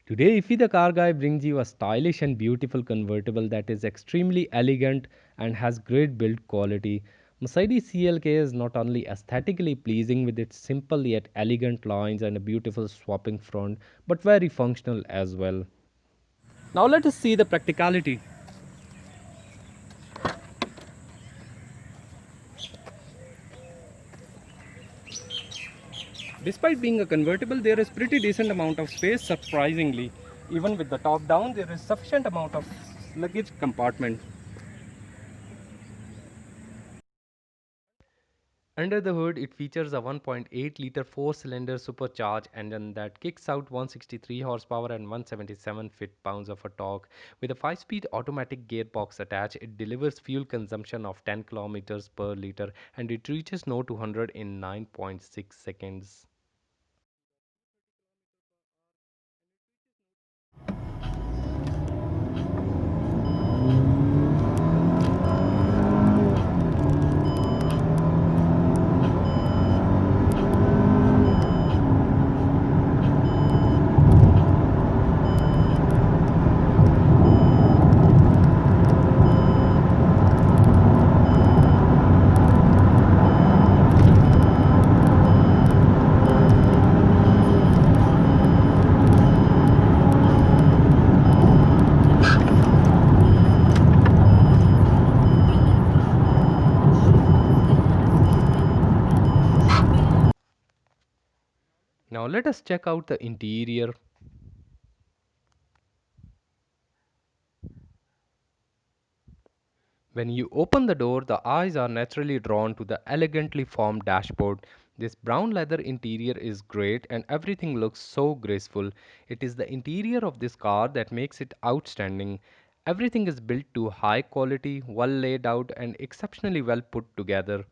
Today, Ify the car guy brings you a stylish and beautiful convertible that is extremely elegant and has great build quality. Mercedes CLK is not only aesthetically pleasing with its simple yet elegant lines and a beautiful swapping front, but very functional as well. Now let us see the practicality. Despite being a convertible, there is pretty decent amount of space surprisingly. Even with the top down, there is sufficient amount of luggage compartment. Under the hood, it features a 1.8-liter four-cylinder supercharged engine that kicks out 163 horsepower and 177 foot-pounds of a torque. With a 5-speed automatic gearbox attached, it delivers fuel consumption of 10 kilometers per liter and it reaches no to 100 in 9.6 seconds. Now let us check out the interior. When you open the door, the eyes are naturally drawn to the elegantly formed dashboard. This brown leather interior is great and everything looks so graceful. It is the interior of this car that makes it outstanding. Everything is built to high quality, well laid out, and exceptionally well put together.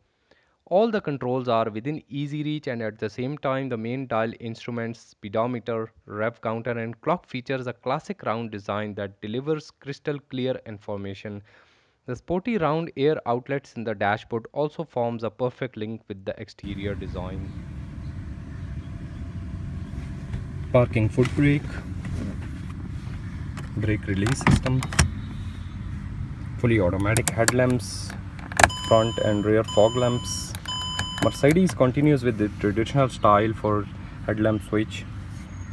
All the controls are within easy reach, and at the same time, the main dial instruments, speedometer, rev counter, and clock features a classic round design that delivers crystal clear information. The sporty round air outlets in the dashboard also forms a perfect link with the exterior design. Parking foot brake, brake release system, fully automatic headlamps, front and rear fog lamps. Mercedes continues with the traditional style for headlamp switch,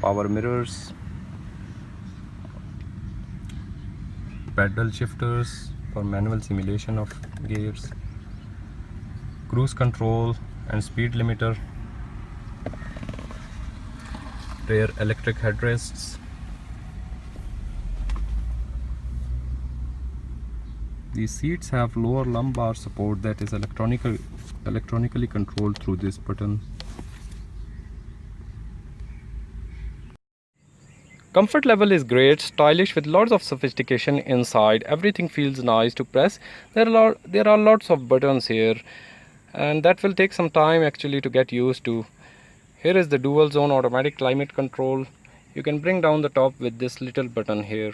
power mirrors, pedal shifters for manual simulation of gears, cruise control and speed limiter, rear electric headrests. These seats have lower lumbar support that is electronically controlled through this button. Comfort level is great, stylish with lots of sophistication inside. Everything feels nice to press. There are lots of buttons here, and that will take some time actually to get used to. Here is the dual zone automatic climate control. You can bring down the top with this little button here.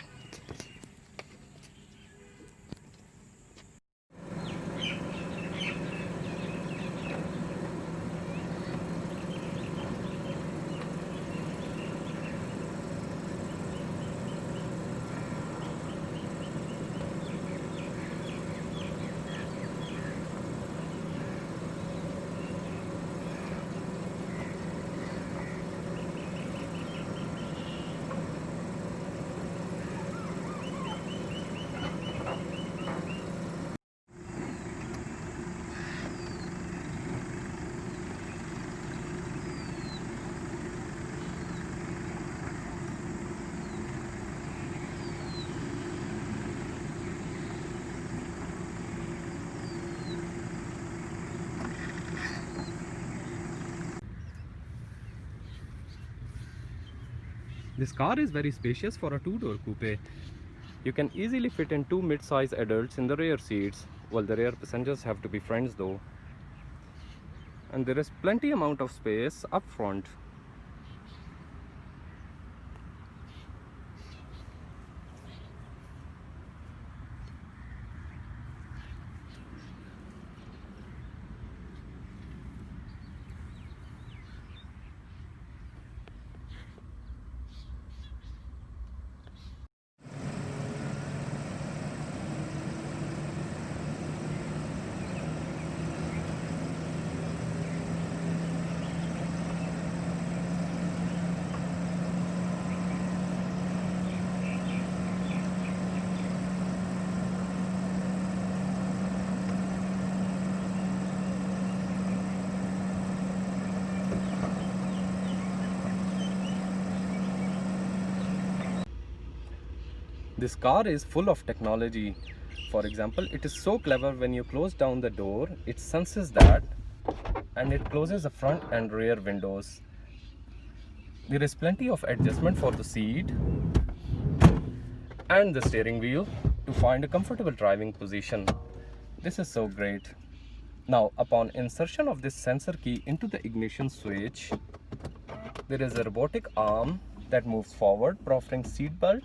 This car is very spacious for a two-door coupe. You can easily fit in two mid-size adults in the rear seats, while the rear passengers have to be friends though. And there is plenty amount of space up front. This car is full of technology. For example, it is so clever. When you close down the door, it senses that and it closes the front and rear windows. There is plenty of adjustment for the seat and the steering wheel to find a comfortable driving position. This is so great. Now, upon insertion of this sensor key into the ignition switch, there is a robotic arm that moves forward, proffering seat belt,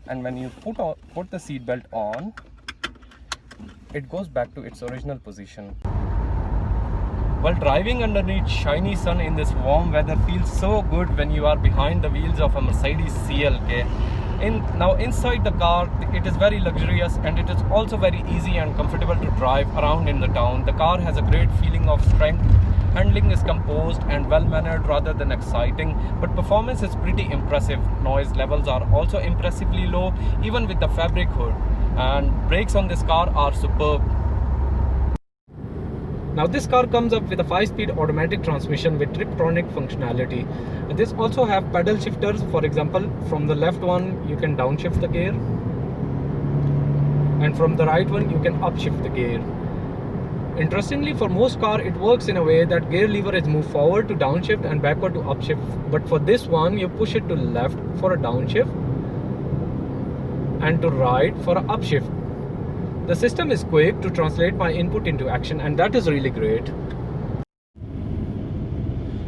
and when you put the seat belt on, it goes back to its original position. While driving underneath shiny sun in this warm weather feels so good when you are behind the wheels of a Mercedes CLK. Now inside the car, it is very luxurious and it is also very easy and comfortable to drive around in the town. The car has a great feeling of strength. Handling is composed and well-mannered rather than exciting, but performance is pretty impressive. Noise levels are also impressively low, even with the fabric hood. And brakes on this car are superb. Now this car comes up with a 5-speed automatic transmission with Tiptronic functionality. This also have pedal shifters. For example, from the left one you can downshift the gear, and from the right one you can upshift the gear. Interestingly, for most car it works in a way that gear lever is moved forward to downshift and backward to upshift. But for this one, you push it to left for a downshift and to right for a upshift. The system is quick to translate my input into action, and that is really great.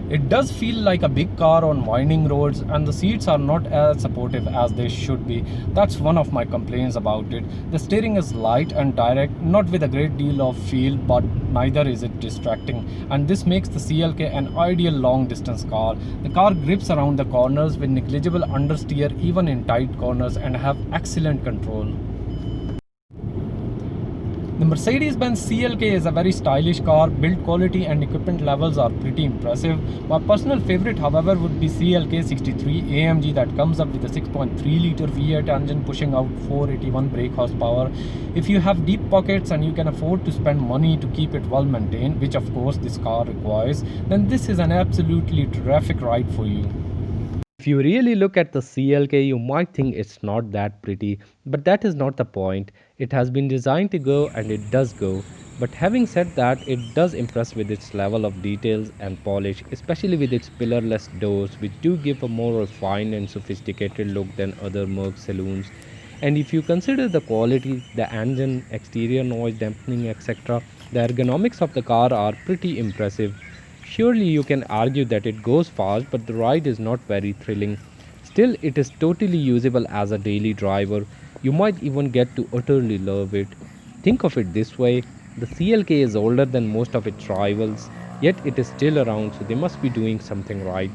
It does feel like a big car on winding roads, and the seats are not as supportive as they should be. That's one of my complaints about it. The steering is light and direct, not with a great deal of feel, but neither is it distracting. And this makes the CLK an ideal long distance car. The car grips around the corners with negligible understeer even in tight corners and have excellent control. The Mercedes-Benz CLK is a very stylish car. Build quality and equipment levels are pretty impressive. My personal favorite, however, would be CLK 63 AMG that comes up with a 6.3-liter V8 engine pushing out 481 brake horsepower. If you have deep pockets and you can afford to spend money to keep it well maintained, which of course this car requires, then this is an absolutely terrific ride for you. If you really look at the CLK, you might think it's not that pretty, but that is not the point. It has been designed to go, and it does go. But having said that, it does impress with its level of details and polish, especially with its pillarless doors, which do give a more refined and sophisticated look than other Merc saloons. And if you consider the quality, the engine, exterior noise dampening, etc., the ergonomics of the car are pretty impressive. Surely you can argue that it goes fast, but the ride is not very thrilling. Still, it is totally usable as a daily driver. You might even get to utterly love it. Think of it this way, the CLK is older than most of its rivals, yet it is still around, so they must be doing something right.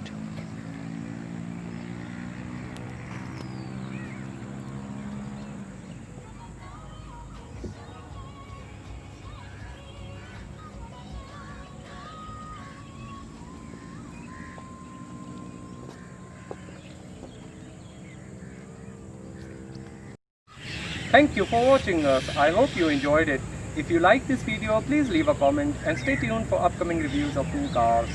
Thank you for watching us. I hope you enjoyed it. If you like this video, please leave a comment and stay tuned for upcoming reviews of new cars.